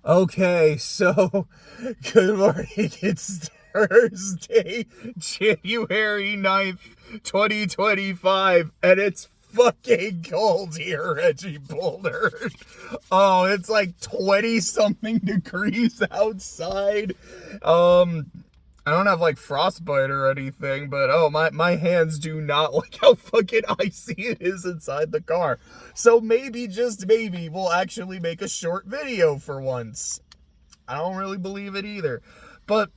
Okay, so good morning. It's Thursday, January 9th, 2025, and it's fucking cold here, Reggie Boulder. Oh, it's like 20 something degrees outside. Um, I don't have like frostbite or anything, but oh, my hands do not like how fucking icy it is inside the car. So maybe, just maybe, we'll actually make a short video for once. I don't really believe it either. But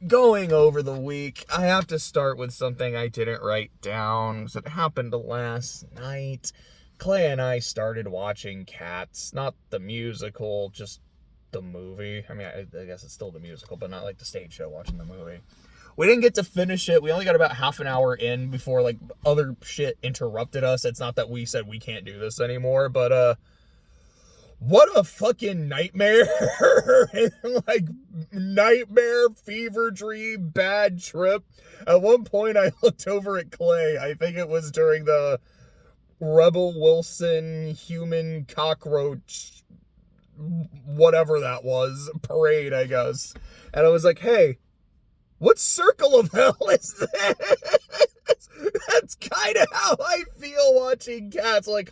going over the week, I have to start with something I didn't write down. So it happened last night. Clay and I started watching Cats, not the musical, just the movie. I mean, I guess it's still the musical, but not like the stage show, watching the movie. We didn't get to finish it. We only got about half an hour in before like other shit interrupted us. It's not that we said we can't do this anymore, but what a fucking nightmare. Like, nightmare, fever dream, bad trip. At one point I looked over at Clay. I think it was during the Rebel Wilson human cockroach whatever that was parade, I guess, and I was like, hey, what circle of hell is this? That's kind of how I feel watching Cats. Like,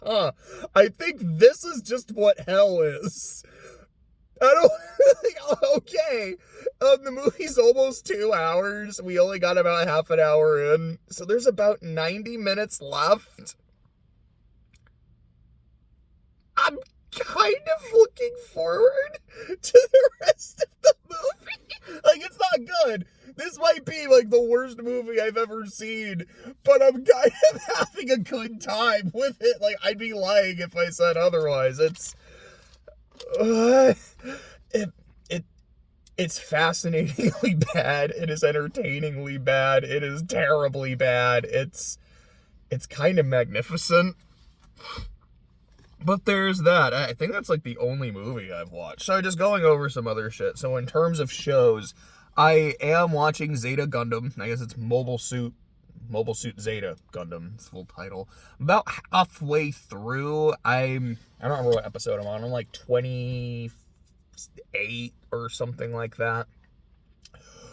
I think this is just what hell is. I don't. Okay. The movie's almost 2 hours. We only got about half an hour in, so there's about 90 minutes left. I'm kind of looking forward to the rest of the movie. Like, it's not good. This might be like the worst movie I've ever seen, but I'm kind of having a good time with it. Like, I'd be lying if I said otherwise. It's fascinatingly bad. It is entertainingly bad. It is terribly bad. It's kind of magnificent. But there's that. I think that's like the only movie I've watched. So just going over some other shit. So in terms of shows, I am watching Zeta Gundam. I guess it's Mobile Suit Zeta Gundam, it's full title. About halfway through. I don't remember what episode I'm on. I'm like 28 or something like that.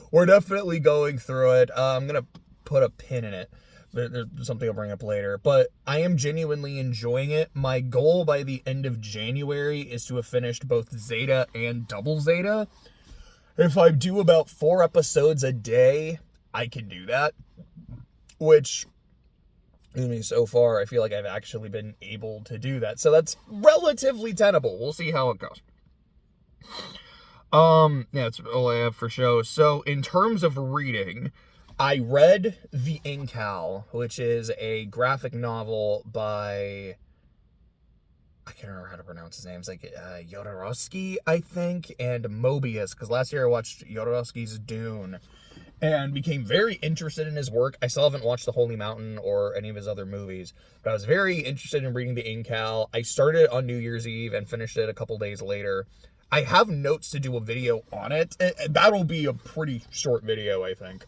We're definitely going through it. I'm gonna put a pin in it. There's something I'll bring up later, but I am genuinely enjoying it. My goal by the end of January is to have finished both Zeta and Double Zeta. If I do about 4 episodes a day, I can do that, which, so far, I feel like I've actually been able to do that. So that's relatively tenable. We'll see how it goes. Yeah, that's all I have for shows. So in terms of reading, I read The Incal, which is a graphic novel by, I can't remember how to pronounce his name. It's like Jodorowsky, I think, and Mobius, because last year I watched Jodorowsky's Dune and became very interested in his work. I still haven't watched The Holy Mountain or any of his other movies, but I was very interested in reading The Incal. I started on New Year's Eve and finished it a couple days later. I have notes to do a video on it. That'll be a pretty short video, I think.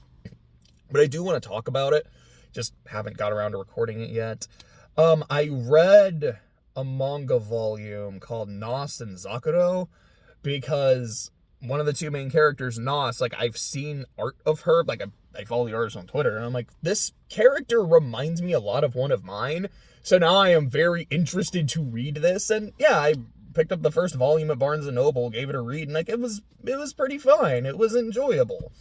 But I do want to talk about it. Just haven't got around to recording it yet. I read a manga volume called Nos and Zakuro because one of the two main characters, Nos, like, I've seen art of her. Like, I follow the artist on Twitter, and I'm like, this character reminds me a lot of one of mine. So now I am very interested to read this. And yeah, I picked up the first volume at Barnes & Noble, gave it a read, and like, it was pretty fine. It was enjoyable.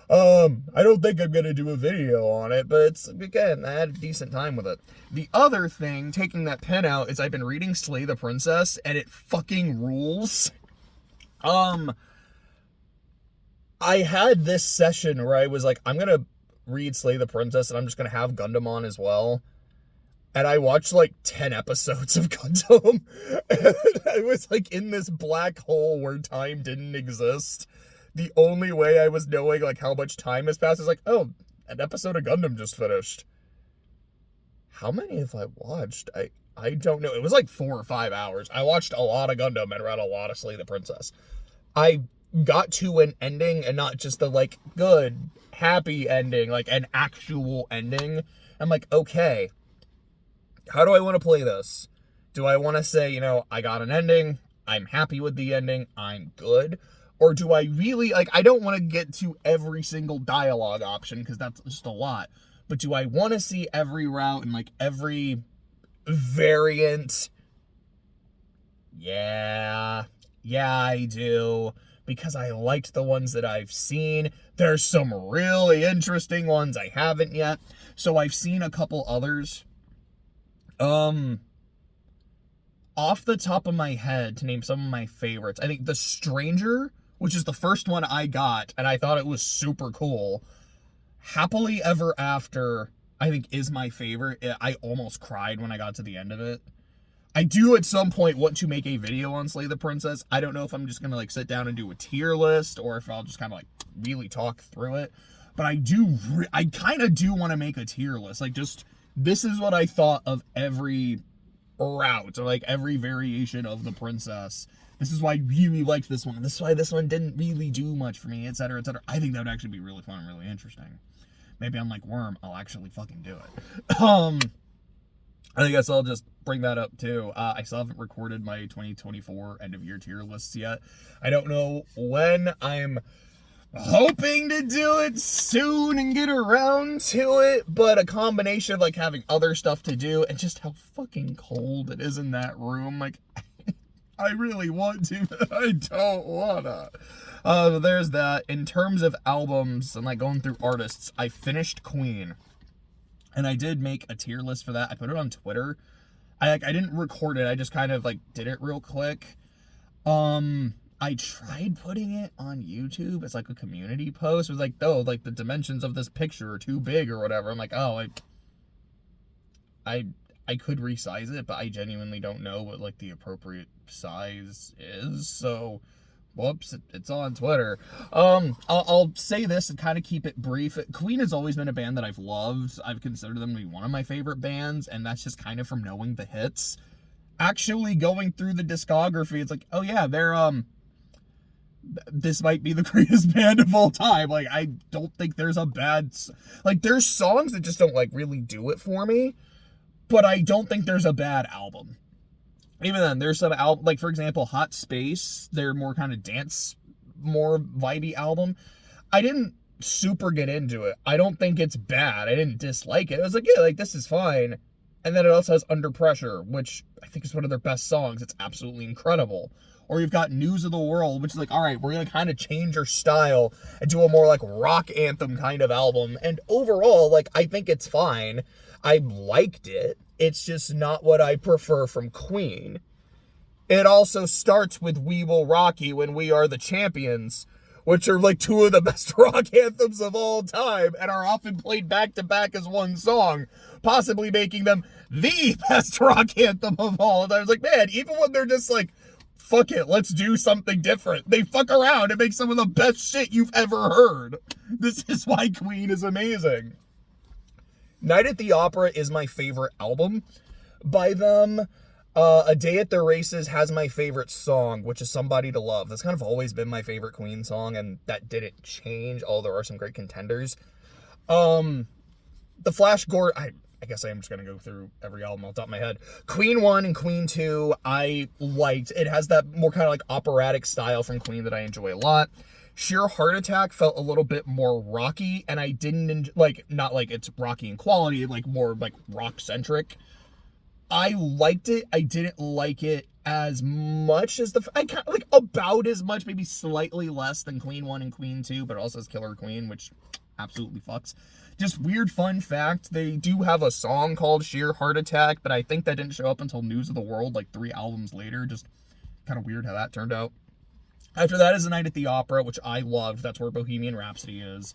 I don't think I'm gonna do a video on it, but it's, again, I had a decent time with it. The other thing, taking that pen out, is I've been reading Slay the Princess, and it fucking rules. I had this session where I was like, I'm gonna read Slay the Princess, and I'm just gonna have Gundam on as well. And I watched like 10 episodes of Gundam, and I was like in this black hole where time didn't exist. The only way I was knowing like how much time has passed is like, oh, an episode of Gundam just finished. How many have I watched? I don't know. It was like 4 or 5 hours. I watched a lot of Gundam and read a lot of Slay the Princess. I got to an ending, and not just the like good, happy ending, like an actual ending. I'm like, okay, how do I want to play this? Do I want to say, I got an ending, I'm happy with the ending, I'm good? Or do I really, like, I don't want to get to every single dialogue option because that's just a lot. But do I want to see every route and, like, every variant? Yeah, I do. Because I liked the ones that I've seen. There's some really interesting ones I haven't yet. So I've seen a couple others. Off the top of my head, to name some of my favorites, I think The Stranger, which is the first one I got, and I thought it was super cool. Happily Ever After, I think, is my favorite. I almost cried when I got to the end of it. I do at some point want to make a video on Slay the Princess. I don't know if I'm just going to, like, sit down and do a tier list, or if I'll just kind of, like, really talk through it. But I kind of do want to make a tier list. Like, just, this is what I thought of every route, or, like, every variation of the princess. This is why I really liked this one. This is why this one didn't really do much for me, etc., etc. I think that would actually be really fun and really interesting. Maybe I'm like Worm, I'll actually fucking do it. I guess I'll just bring that up too. I still haven't recorded my 2024 end of year tier lists yet. I don't know when. I'm hoping to do it soon and get around to it, but a combination of, like, having other stuff to do and just how fucking cold it is in that room, like, I really want to, but I don't wanna. There's that. In terms of albums and, like, going through artists, I finished Queen. And I did make a tier list for that. I put it on Twitter. I didn't record it. I just kind of, like, did it real quick. I tried putting it on YouTube as, like, a community post. It was like, oh, like, the dimensions of this picture are too big or whatever. I'm like, oh, I could resize it, but I genuinely don't know what, like, the appropriate size is. So, whoops, it's on Twitter. I'll say this and kind of keep it brief. Queen has always been a band that I've loved. I've considered them to be one of my favorite bands, and that's just kind of from knowing the hits. Actually going through the discography, it's like, oh yeah, they're, this might be the greatest band of all time. Like, I don't think there's a bad, like, there's songs that just don't, like, really do it for me, but I don't think there's a bad album. Even then, there's some like, for example, Hot Space, their more kind of dance, more vibey album. I didn't super get into it. I don't think it's bad. I didn't dislike it. I was like, yeah, like, this is fine. And then it also has Under Pressure, which I think is one of their best songs. It's absolutely incredible. Or you've got News of the World, which is like, all right, we're going to kind of change our style and do a more, like, rock anthem kind of album. And overall, like, I think it's fine. I liked it. It's just not what I prefer from Queen. It also starts with We Will Rock You and We Are the Champions, which are, like, two of the best rock anthems of all time and are often played back to back as one song, possibly making them the best rock anthem of all. And I was like, man, even when they're just like, fuck it, let's do something different, they fuck around and make some of the best shit you've ever heard. This is why Queen is amazing. Night at the Opera is my favorite album by them. A Day at the Races has my favorite song, which is Somebody to Love. That's kind of always been my favorite Queen song, and that didn't change, although there are some great contenders. The Flash Gordon, I guess I am just going to go through every album off the top of my head. Queen 1 and Queen 2, I liked. It has that more kind of, like, operatic style from Queen that I enjoy a lot. Sheer Heart Attack felt a little bit more rocky, and I didn't, like, not like it's rocky in quality, like, more, like, rock-centric. I liked it. I didn't like it as much as I kind of, like, about as much, maybe slightly less than Queen 1 and Queen 2, but it also has Killer Queen, which absolutely fucks. Just weird fun fact, they do have a song called Sheer Heart Attack, but I think that didn't show up until News of the World, like, 3 albums later. Just kind of weird how that turned out. After that is A Night at the Opera, which I loved. That's where Bohemian Rhapsody is.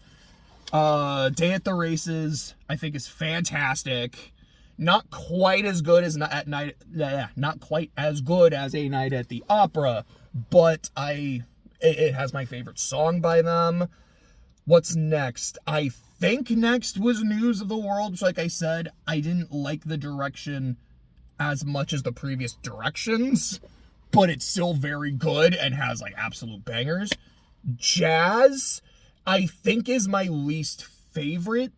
Day at the Races, I think, is fantastic. Not quite as good as not quite as good as A Night at the Opera, but it has my favorite song by them. What's next? I think next was News of the World, which, like I said, I didn't like the direction as much as the previous directions, but it's still very good and has, like, absolute bangers. Jazz, I think, is my least favorite.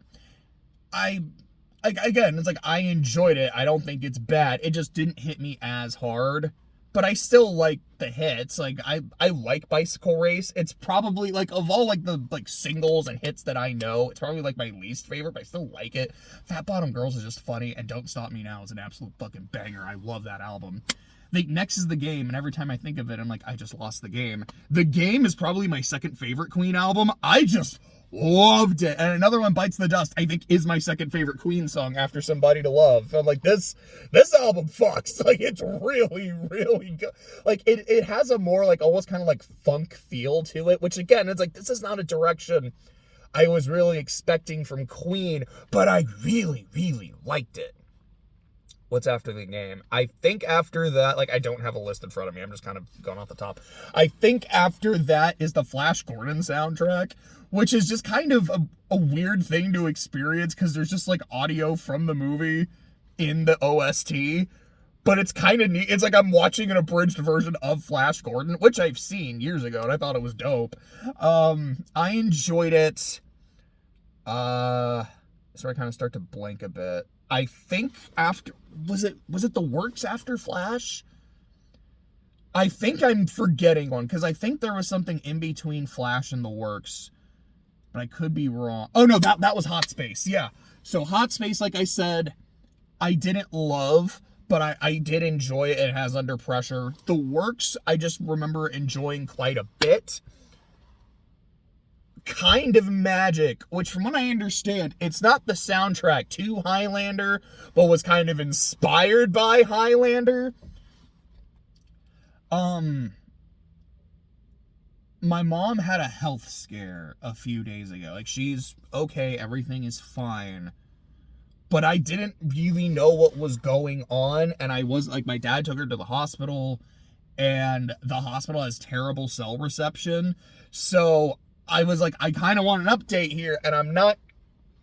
Again, it's like, I enjoyed it. I don't think it's bad. It just didn't hit me as hard but I still like the hits. Like, I like Bicycle Race. It's probably, like, of all, like, the, like, singles and hits that I know, it's probably, like, my least favorite, but I still like it. Fat Bottom Girls is just funny, and Don't Stop Me Now is an absolute fucking banger. I love that album. I think next is The Game, and every time I think of it, I'm like, I just lost The Game. The Game is probably my second favorite Queen album. I just loved it. And another one, Bites the Dust, I think is my second favorite Queen song after Somebody to Love. I'm like, this album fucks. Like, it's really, really good. Like, it has a more, like, almost kind of like funk feel to it, which again, it's like, this is not a direction I was really expecting from Queen, but I really, really liked it. What's after The Game? I think after that, like, I don't have a list in front of me. I'm just kind of going off the top. I think after that is the Flash Gordon soundtrack, which is just kind of a weird thing to experience because there's just, like, audio from the movie in the OST. But it's kind of neat. It's like I'm watching an abridged version of Flash Gordon, which I've seen years ago, and I thought it was dope. I enjoyed it. So I kind of start to blank a bit. I think after, was it The Works after Flash? I think I'm forgetting one, because I think there was something in between Flash and The Works, but I could be wrong. Oh no, that was Hot Space, yeah. So Hot Space, like I said, I didn't love, but I did enjoy it. It has Under Pressure. The Works, I just remember enjoying quite a bit. Kind of Magic, which from what I understand, it's not the soundtrack to Highlander, but was kind of inspired by Highlander. My mom had a health scare a few days ago. Like, she's okay, everything is fine. But I didn't really know what was going on, and I was, like, my dad took her to the hospital, and the hospital has terrible cell reception, so I was like, I kind of want an update here, and I'm not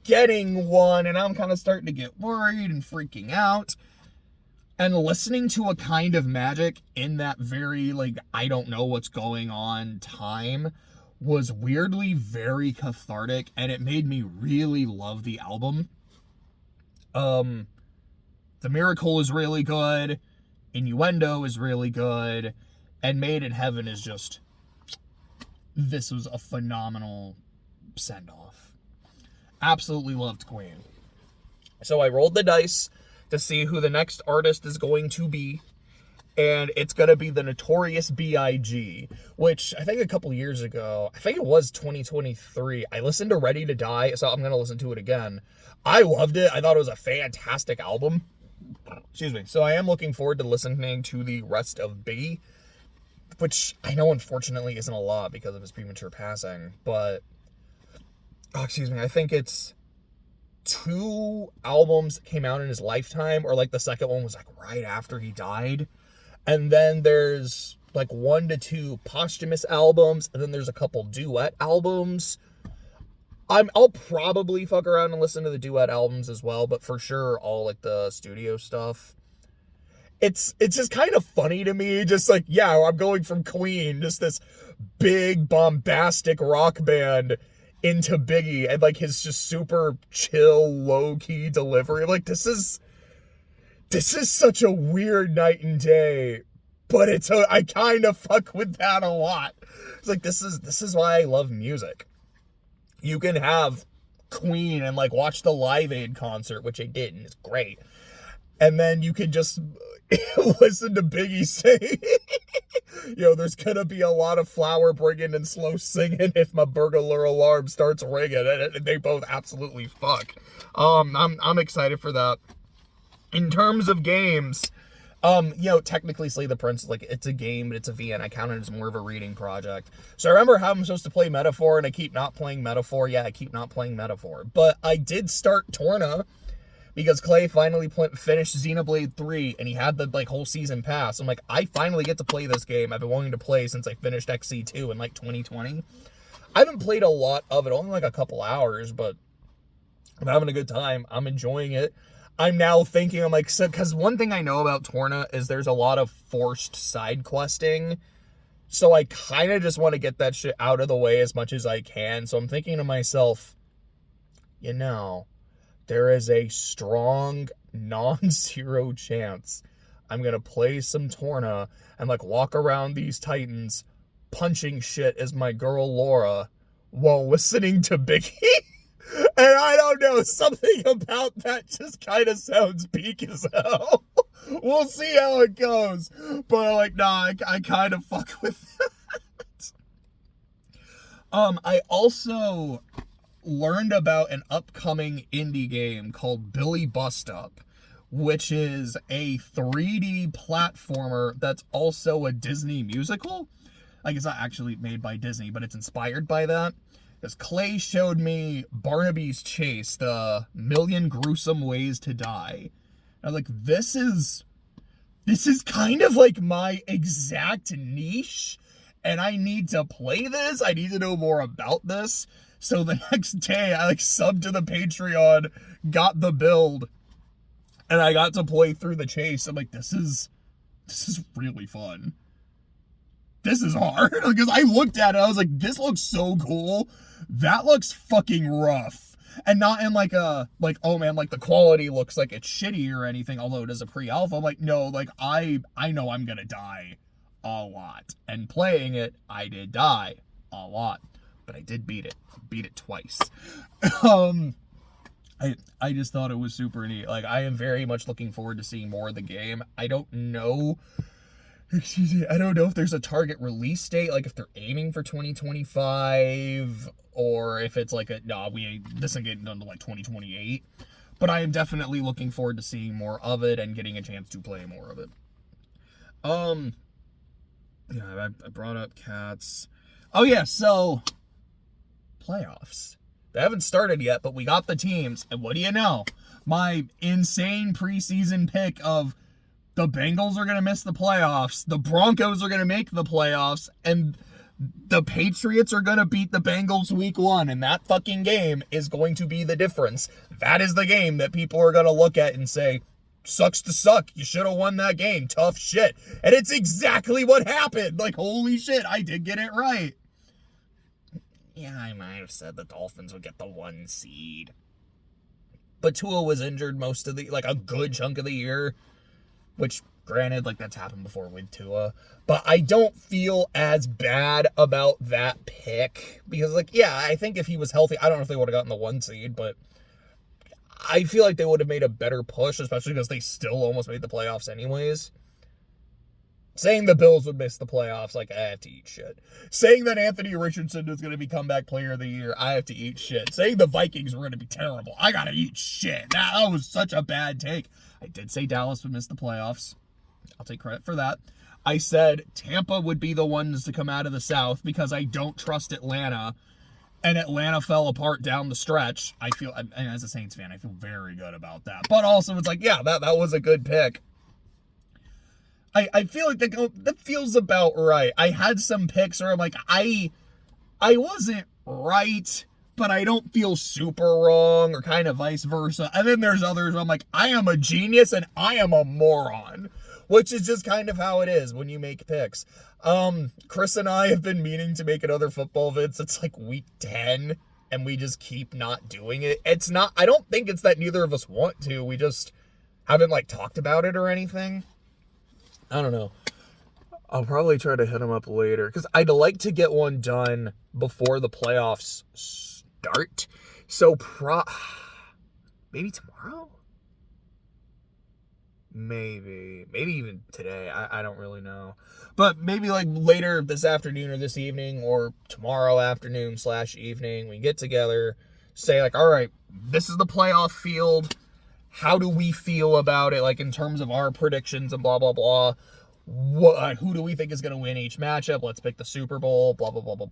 getting one, and I'm kind of starting to get worried and freaking out. And listening to A Kind of Magic in that very, like, I don't know what's going on time was weirdly very cathartic, and it made me really love the album. The Miracle is really good, Innuendo is really good, and Made in Heaven is just, this was a phenomenal send-off. Absolutely loved Queen. So I rolled the dice to see who the next artist is going to be, and it's going to be the Notorious B.I.G., which I think a couple years ago, I think it was 2023, I listened to Ready to Die, so I'm going to listen to it again. I loved it. I thought it was a fantastic album. Excuse me. So I am looking forward to listening to the rest of Biggie, which I know unfortunately isn't a lot because of his premature passing, but, I think it's 2 albums that came out in his lifetime, or like the second one was like right after he died, and then there's like 1 to 2 posthumous albums, and then there's a couple duet albums. I'll probably fuck around and listen to the duet albums as well, but for sure all like the studio stuff. It's just kind of funny to me, just like, yeah, I'm going from Queen, just this big bombastic rock band, into Biggie, and like his just super chill, low-key delivery. Like, this is such a weird night and day, but I kind of fuck with that a lot. It's like, this is why I love music. You can have Queen and like watch the Live Aid concert, which I did, and it's great. And then you can just listen to Biggie say, there's gonna be a lot of flower bringing and slow singing if my burglar alarm starts ringing, and they both absolutely fuck. I'm excited for that. In terms of games, technically Slay the Prince, like, it's a game, but it's a VN. I count it as more of a reading project. So I remember how I'm supposed to play Metaphor, and I keep not playing Metaphor. Yeah, I keep not playing Metaphor. But I did start Torna, because Clay finally finished Xenoblade 3, and he had the, like, whole season pass. I'm like, I finally get to play this game I've been wanting to play since I finished XC2 in, like, 2020. I haven't played a lot of it, only, like, a couple hours, but I'm having a good time. I'm enjoying it. I'm now thinking, I'm like, because one thing I know about Torna is there's a lot of forced side questing, so I kind of just want to get that shit out of the way as much as I can. So I'm thinking to myself, there is a strong non-zero chance I'm going to play some Torna and, like, walk around these Titans punching shit as my girl Laura while listening to Biggie. And I don't know, something about that just kind of sounds peak as hell. We'll see how it goes. But, like, nah, I kind of fuck with that. I also learned about an upcoming indie game called Billy Bust Up, which is a 3D platformer that's also a Disney musical. Like, it's not actually made by Disney, but it's inspired by that. Because Clay showed me Barnaby's Chase, the Million Gruesome Ways to Die. And I was like, this is kind of like my exact niche, and I need to play this. I need to know more about this. So the next day, I, like, subbed to the Patreon, got the build, and I got to play through the Chase. I'm like, this is really fun. This is hard, because I looked at it, I was like, this looks so cool. That looks fucking rough. And not in like a, like, oh man, like the quality looks like it's shitty or anything, although it is a pre-alpha. I'm like, no, like, I know I'm gonna die a lot. And playing it, I did die a lot. But I did beat it. Beat it twice. I just thought it was super neat. Like, I am very much looking forward to seeing more of the game. I don't know if there's a target release date, like if they're aiming for 2025, or if it's like this ain't getting done to like 2028. But I am definitely looking forward to seeing more of it and getting a chance to play more of it. Yeah, I brought up Cats. Oh yeah, so playoffs. They haven't started yet, but we got the teams, and what do you know? My insane preseason pick of the Bengals are going to miss the playoffs, the Broncos are going to make the playoffs, and the Patriots are going to beat the Bengals week 1, and that fucking game is going to be the difference. That is the game that people are going to look at and say, sucks to suck, you should have won that game, tough shit. And it's exactly what happened. Like, holy shit, I did get it right. Yeah, I might have said the Dolphins would get the 1 seed. But Tua was injured most of a good chunk of the year. Which, granted, like, that's happened before with Tua. But I don't feel as bad about that pick. Because, like, yeah, I think if he was healthy, I don't know if they would have gotten the 1 seed, but I feel like they would have made a better push, especially because they still almost made the playoffs anyways. Saying the Bills would miss the playoffs, like, I have to eat shit. Saying that Anthony Richardson is going to be comeback player of the year, I have to eat shit. Saying the Vikings were going to be terrible, I got to eat shit. That was such a bad take. I did say Dallas would miss the playoffs. I'll take credit for that. I said Tampa would be the ones to come out of the South because I don't trust Atlanta. And Atlanta fell apart down the stretch. I feel, and as a Saints fan, I feel very good about that. But also, it's like, yeah, that was a good pick. I feel like that feels about right. I had some picks where I'm like, I wasn't right, but I don't feel super wrong, or kind of vice versa. And then there's others where I'm like, I am a genius and I am a moron, which is just kind of how it is when you make picks. Chris and I have been meaning to make another football vids. It's like week 10 and we just keep not doing it. I don't think it's that neither of us want to. We just haven't like talked about it or anything. I don't know. I'll probably try to hit him up later because I'd like to get one done before the playoffs start. So maybe tomorrow? Maybe even today. I don't really know. But maybe like later this afternoon or this evening or tomorrow afternoon / evening, we get together, say like, all right, this is the playoff field. How do we feel about it? Like in terms of our predictions and blah, blah, blah. Who do we think is going to win each matchup? Let's pick the Super Bowl, blah, blah, blah, blah,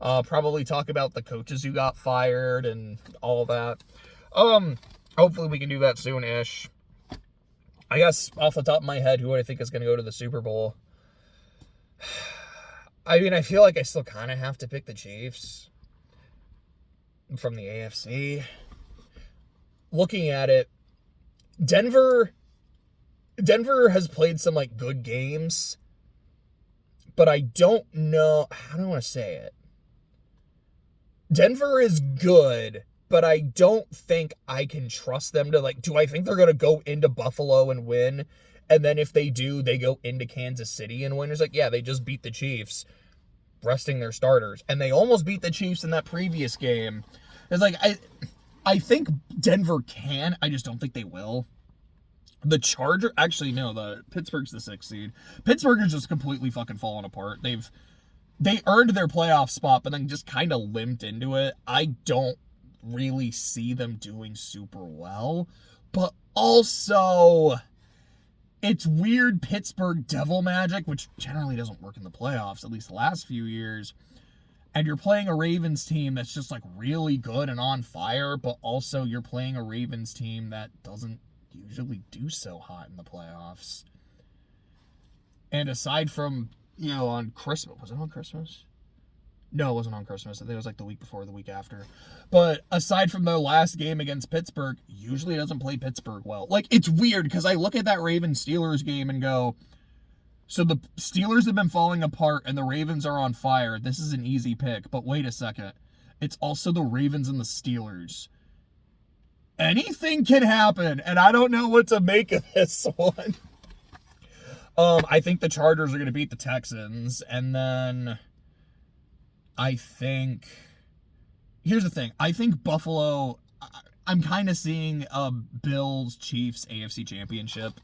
blah. Probably talk about the coaches who got fired and all that. Hopefully we can do that soon-ish. I guess off the top of my head, who do I think is going to go to the Super Bowl? I mean, I feel like I still kind of have to pick the Chiefs from the AFC. Looking at it, Denver has played some like good games, but I don't know, how do I want to say it? Denver is good, but I don't think I can trust them to like, do I think they're going to go into Buffalo and win And then if they do, they go into Kansas City and win. It's like, yeah, they just beat the Chiefs, resting their starters. And they almost beat the Chiefs in that previous game. It's like, I think Denver can. I just don't think they will. The Charger, actually, no, the Pittsburgh's the 6th seed. Pittsburgh is just completely fucking falling apart. They earned their playoff spot, but then just kind of limped into it. I don't really see them doing super well. But also, it's weird Pittsburgh devil magic, which generally doesn't work in the playoffs, at least the last few years. And you're playing a Ravens team that's just like really good and on fire, but also you're playing a Ravens team that doesn't usually do so hot in the playoffs. And aside from, on Christmas, was it on Christmas? No, it wasn't on Christmas. I think it was like the week before, the week after. But aside from their last game against Pittsburgh, usually doesn't play Pittsburgh well. Like, it's weird because I look at that Ravens-Steelers game and go, so the Steelers have been falling apart and the Ravens are on fire. This is an easy pick. But wait a second. It's also the Ravens and the Steelers. Anything can happen, and I don't know what to make of this one. I think the Chargers are going to beat the Texans, and then I think... Here's the thing. I think Buffalo... I'm kind of seeing a Bills-Chiefs AFC Championship.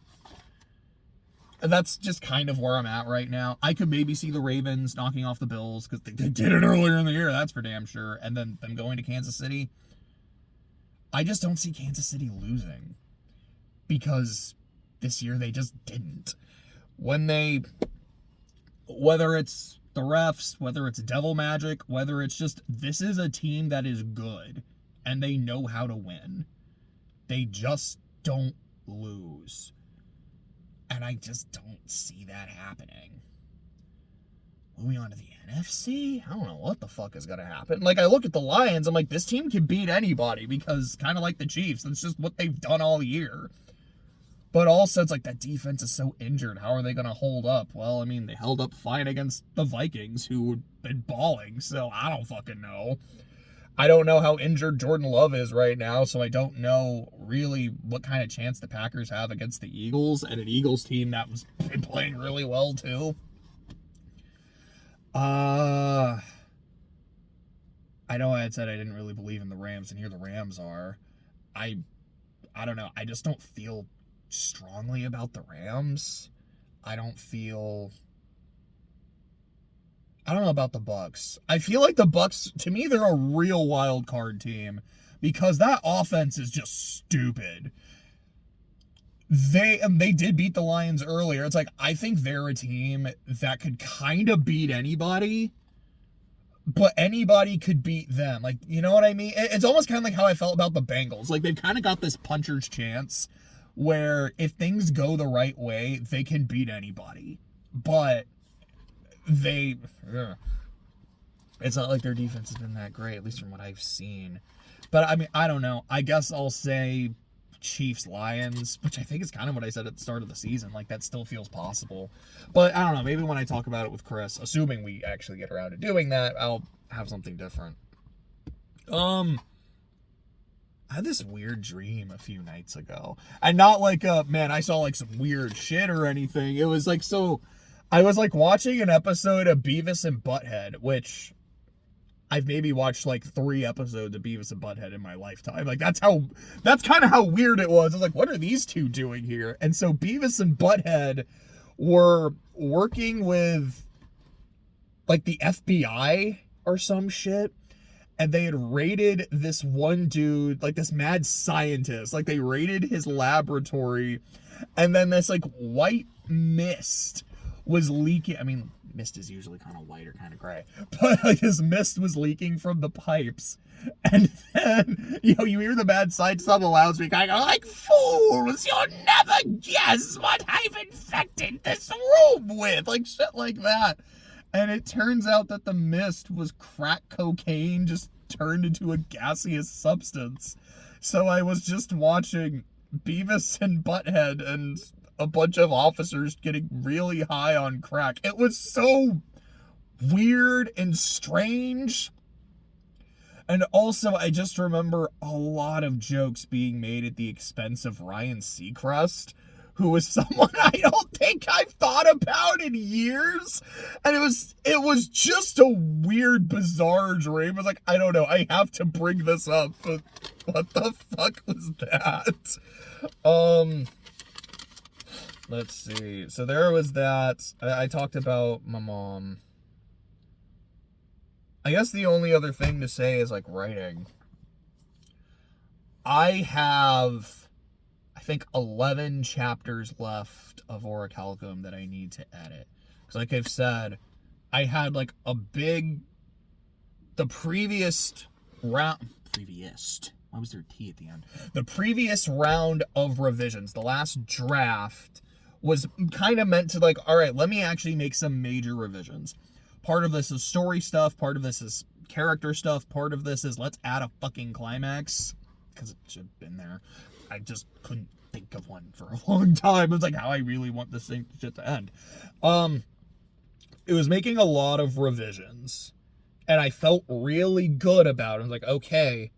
That's just kind of where I'm at right now. I could maybe see the Ravens knocking off the Bills, because they did it earlier in the year, that's for damn sure, and then them going to Kansas City. I just don't see Kansas City losing, because this year they just didn't. Whether it's the refs, whether it's devil magic, whether it's just, this is a team that is good, and they know how to win. They just don't lose. And I just don't see that happening. Moving on to the NFC, I don't know what the fuck is going to happen. Like, I look at the Lions, I'm like, this team can beat anybody because kind of like the Chiefs, that's just what they've done all year. But also, it's like, that defense is so injured. How are they going to hold up? Well, I mean, they held up fine against the Vikings, who had been balling, so I don't fucking know. I don't know how injured Jordan Love is right now, so I don't know really what kind of chance the Packers have against the Eagles, and an Eagles team that was been playing really well, too. I know I had said I didn't really believe in the Rams, and here the Rams are. I don't know. I just don't feel strongly about the Rams. I don't know about the Bucks. I feel like the Bucks, to me, they're a real wild card team because that offense is just stupid. They did beat the Lions earlier. It's like, I think they're a team that could kind of beat anybody, but anybody could beat them. Like, you know what I mean? It's almost kind of like how I felt about the Bengals. Like, they've kind of got this puncher's chance where if things go the right way, they can beat anybody. But it's not like their defense has been that great, at least from what I've seen. But, I mean, I don't know. I guess I'll say Chiefs-Lions, which I think is kind of what I said at the start of the season. Like, that still feels possible. But, I don't know. Maybe when I talk about it with Chris, assuming we actually get around to doing that, I'll have something different. I had this weird dream a few nights ago. And not like, man, I saw, like, some weird shit or anything. It was, like, so... I was, like, watching an episode of Beavis and Butthead, which I've maybe watched, like, 3 episodes of Beavis and Butthead in my lifetime. Like, that's kind of how weird it was. I was like, what are these two doing here? And so Beavis and Butthead were working with, like, the FBI or some shit, and they had raided this one dude, like, this mad scientist. Like, they raided his laboratory, and then this, like, white mist was leaking. I mean, mist is usually kind of white or kind of gray, but like this mist was leaking from the pipes. And then, you hear the bad scientist on the loudspeaker. I go, like, fools, you'll never guess what I've infected this room with. Like, shit like that. And it turns out that the mist was crack cocaine just turned into a gaseous substance. So I was just watching Beavis and Butthead and a bunch of officers getting really high on crack. It was so weird and strange. And also, I just remember a lot of jokes being made at the expense of Ryan Seacrest, who was someone I don't think I've thought about in years. And it was just a weird, bizarre dream. I was like, I don't know, I have to bring this up, but what the fuck was that? Let's see. So there was that. I talked about my mom. I guess the only other thing to say is, like, writing. I have, I think, 11 chapters left of Orichalcum that I need to edit. Because, like I've said, I had, like, the previous round... Why was there a T at the end? The previous round of revisions, the last draft, was kind of meant to, like, all right, let me actually make some major revisions. Part of this is story stuff, part of this is character stuff, part of this is let's add a fucking climax, because it should have been there. I just couldn't think of one for a long time. It was like, how I really want this thing shit to end. It was making a lot of revisions, and I felt really good about it. I was like, okay,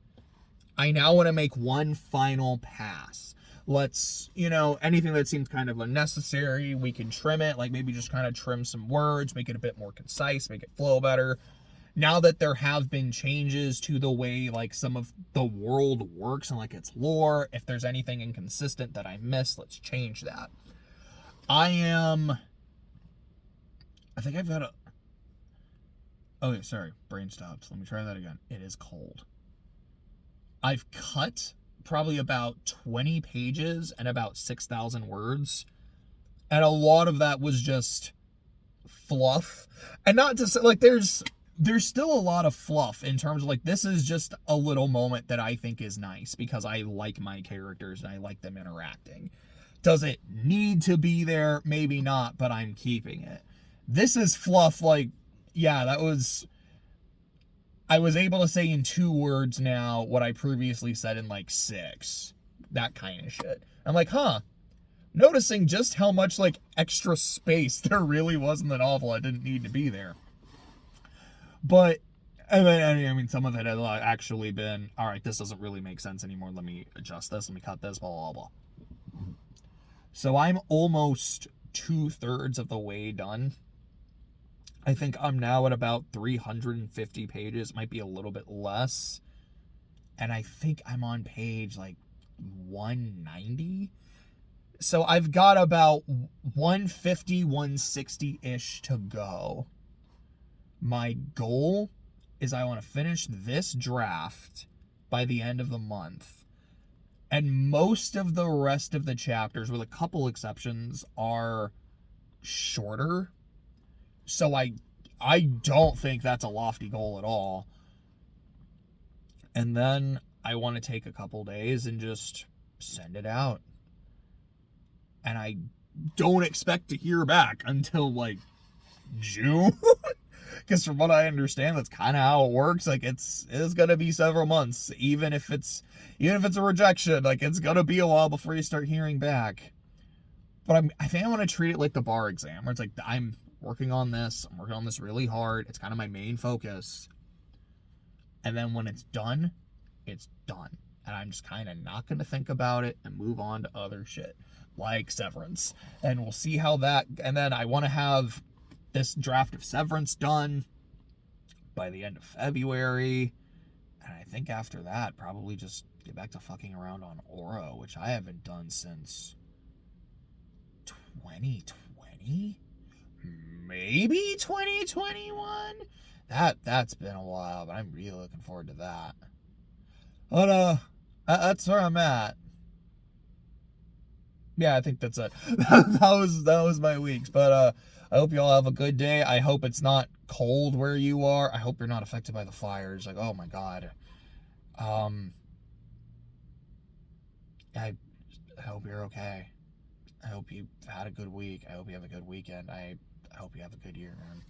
I now want to make one final pass. Let's, anything that seems kind of unnecessary, we can trim it, like maybe just kind of trim some words, make it a bit more concise, make it flow better. Now that there have been changes to the way, like, some of the world works and, like, its lore, if there's anything inconsistent that I missed, let's change that. I think I've got okay, sorry, brain stops. Let me try that again. It is cold. I've cut probably about 20 pages and about 6,000 words. And a lot of that was just fluff. And not to say, like, there's still a lot of fluff in terms of, like, this is just a little moment that I think is nice because I like my characters and I like them interacting. Does it need to be there? Maybe not, but I'm keeping it. This is fluff, like, yeah, I was able to say in 2 words now what I previously said in, like, 6. That kind of shit. I'm like, noticing just how much, like, extra space there really was in the novel. It didn't need to be there. But, I mean, some of it had actually been, all right, this doesn't really make sense anymore. Let me adjust this. Let me cut this, blah, blah, blah. So I'm almost 2/3 of the way done. I think I'm now at about 350 pages, might be a little bit less. And I think I'm on page, like, 190. So I've got about 150, 160-ish to go. My goal is I want to finish this draft by the end of the month. And most of the rest of the chapters, with a couple exceptions, are shorter. So I don't think that's a lofty goal at all. And then I want to take a couple days and just send it out. And I don't expect to hear back until, like, June. Because from what I understand, that's kind of how it works. Like, it's going to be several months. Even if it's a rejection, like, it's going to be a while before you start hearing back. But I think I want to treat it like the bar exam, where it's like, I'm working on this really hard. It's kind of my main focus. And then when it's done, it's done. And I'm just kind of not going to think about it and move on to other shit, like Severance. And we'll see how that, and then I want to have this draft of Severance done by the end of February. And I think after that, probably just get back to fucking around on Oro, which I haven't done since 2020? Maybe 2021? That's been a while, but I'm really looking forward to that. But, that's where I'm at. Yeah, I think that's it. that was my weeks. But, I hope you all have a good day. I hope it's not cold where you are. I hope you're not affected by the fires. Like, oh my God. I hope you're okay. I hope you've had a good week. I hope you have a good weekend. I hope you have a good year, man.